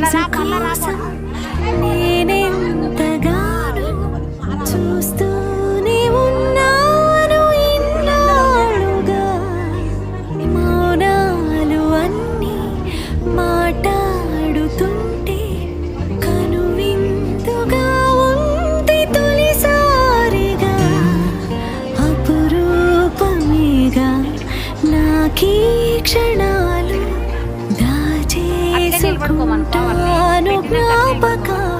రోజు కోసం నేనెంతగానో చూస్తూనే ఉన్నాను ఇన్నాళ్ళుగా. మౌనాలు అన్నీ మాట్లాడుతుంటే కనువిందుగా ఉంది తొలిసారిగా. అపురూపమేగా నాకీ క్షణాలు దాచేసుకుంటాను జ్ఞాపకాలు.